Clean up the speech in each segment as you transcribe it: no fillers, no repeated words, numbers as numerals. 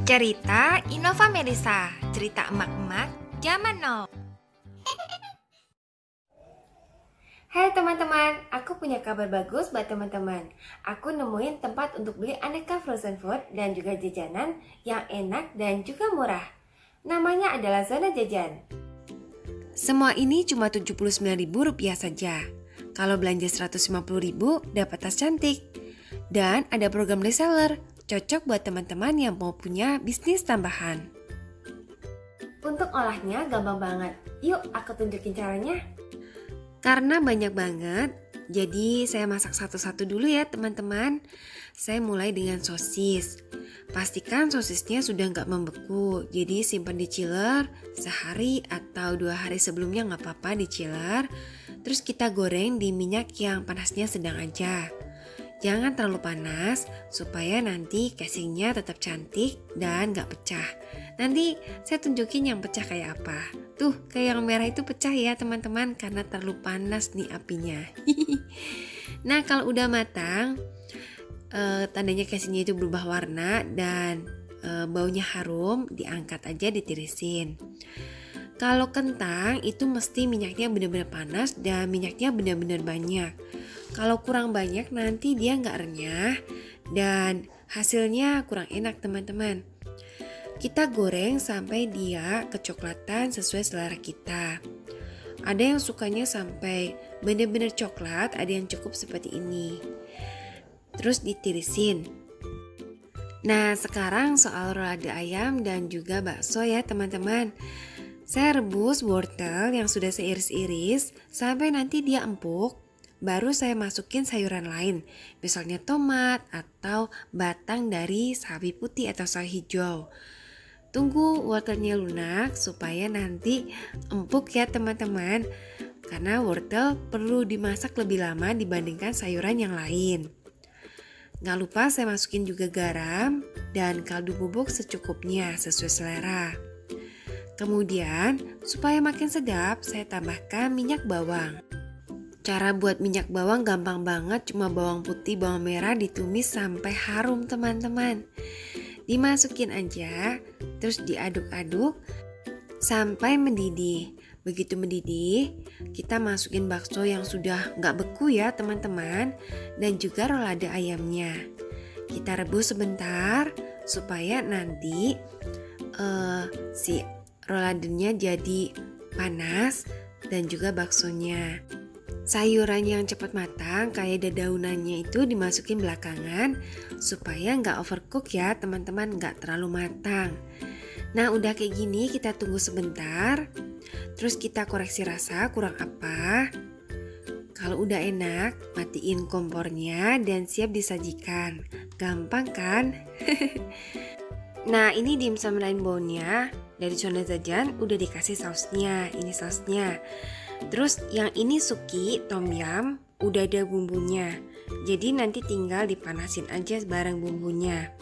Cerita Innova Melisa, cerita emak-emak zaman now. Hai teman-teman, aku punya kabar bagus buat teman-teman. Aku nemuin tempat untuk beli aneka frozen food dan juga jajanan yang enak dan juga murah. Namanya adalah Zona Jajan. Semua ini cuma Rp79.000 saja. Kalau belanja Rp150.000 dapat tas cantik. Dan ada program reseller, cocok buat teman-teman yang mau punya bisnis tambahan. Untuk olahnya gampang banget. Yuk aku tunjukin caranya. Karena banyak banget, jadi saya masak satu-satu dulu ya teman-teman. Saya mulai dengan sosis. Pastikan sosisnya sudah nggak membeku, jadi simpan di chiller sehari atau 2 hari sebelumnya nggak apa-apa di chiller. Terus kita goreng di minyak yang panasnya sedang aja. Jangan terlalu panas supaya nanti casingnya tetap cantik dan gak pecah. Nanti saya tunjukin yang pecah kayak apa. Tuh kayak yang merah itu pecah ya teman-teman karena terlalu panas nih apinya. Nah kalau udah matang, tandanya casingnya itu berubah warna dan baunya harum, diangkat aja ditirisin. Kalau kentang itu mesti minyaknya benar-benar panas dan minyaknya benar-benar banyak. Kalau kurang banyak nanti dia nggak renyah dan hasilnya kurang enak teman-teman. Kita goreng sampai dia kecoklatan sesuai selera kita. Ada yang sukanya sampai benar-benar coklat, ada yang cukup seperti ini. Terus ditirisin. Nah sekarang soal rolade ayam dan juga bakso ya teman-teman. Saya rebus wortel yang sudah saya iris-iris sampai nanti dia empuk. Baru saya masukin sayuran lain, misalnya tomat atau batang dari sawi putih atau sawi hijau. Tunggu wortelnya lunak supaya nanti empuk ya teman-teman. Karena wortel perlu dimasak lebih lama dibandingkan sayuran yang lain. Gak lupa saya masukin juga garam dan kaldu bubuk secukupnya sesuai selera. Kemudian supaya makin sedap saya tambahkan minyak bawang. Cara buat minyak bawang gampang banget, cuma bawang putih, bawang merah ditumis sampai harum teman-teman. Dimasukin aja, terus diaduk-aduk sampai mendidih. Begitu mendidih, kita masukin bakso yang sudah nggak beku ya teman-teman, dan juga rolade ayamnya. Kita rebus sebentar supaya nanti si roladenya jadi panas dan juga baksonya. Sayuran yang cepat matang kayak daunannya itu dimasukin belakangan supaya nggak overcook ya teman-teman, nggak terlalu matang. Nah udah kayak gini kita tunggu sebentar. Terus kita koreksi rasa kurang apa. Kalau udah enak matiin kompornya dan siap disajikan. Gampang kan? Nah ini dimsum rainbow-nya dari Zona Jajan udah dikasih sausnya. Ini sausnya. Terus yang ini suki tom yum udah ada bumbunya. Jadi nanti tinggal dipanasin aja bareng bumbunya.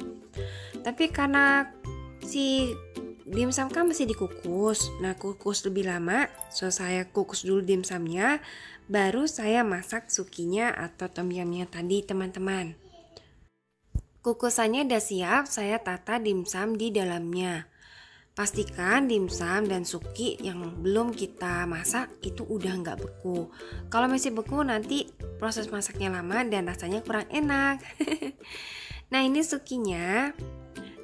Tapi karena si dimsum kan masih dikukus. Nah kukus lebih lama, so saya kukus dulu dimsumnya, baru saya masak sukinya atau tom yumnya tadi teman-teman. Kukusannya udah siap, saya tata dimsum di dalamnya. Pastikan dimsum dan suki yang belum kita masak itu udah nggak beku. Kalau masih beku nanti proses masaknya lama dan rasanya kurang enak. Nah ini sukinya,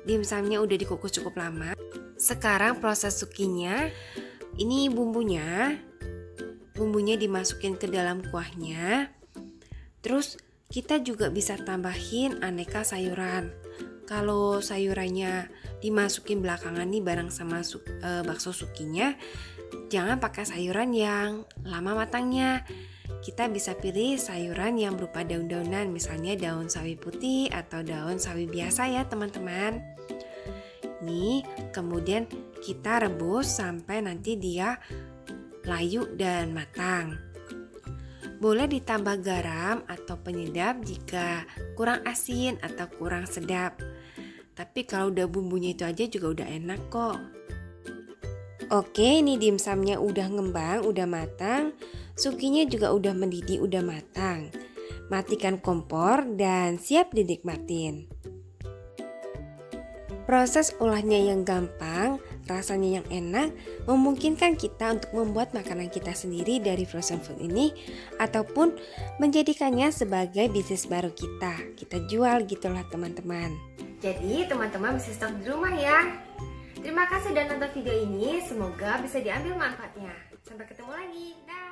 dimsumnya udah dikukus cukup lama. Sekarang proses sukinya, ini bumbunya dimasukin ke dalam kuahnya. Terus kita juga bisa tambahin aneka sayuran. Kalau sayurannya dimasukin belakangan nih bareng sama bakso sukinya, jangan pakai sayuran yang lama matangnya. Kita bisa pilih sayuran yang berupa daun-daunan, misalnya daun sawi putih atau daun sawi biasa ya teman-teman. Nih, kemudian kita rebus sampai nanti dia layu dan matang. Boleh ditambah garam atau penyedap jika kurang asin atau kurang sedap. Tapi kalau udah bumbunya itu aja juga udah enak kok. Oke, ini dimsumnya udah ngembang, udah matang. Sukinya juga udah mendidih, udah matang. Matikan kompor dan siap dinikmatin. Proses olahnya yang gampang, rasanya yang enak, memungkinkan kita untuk membuat makanan kita sendiri dari frozen food ini ataupun menjadikannya sebagai bisnis baru kita jual gitulah teman-teman. Jadi teman-teman bisa stok di rumah ya. Terima kasih sudah nonton video ini, semoga bisa diambil manfaatnya. Sampai ketemu lagi, dah.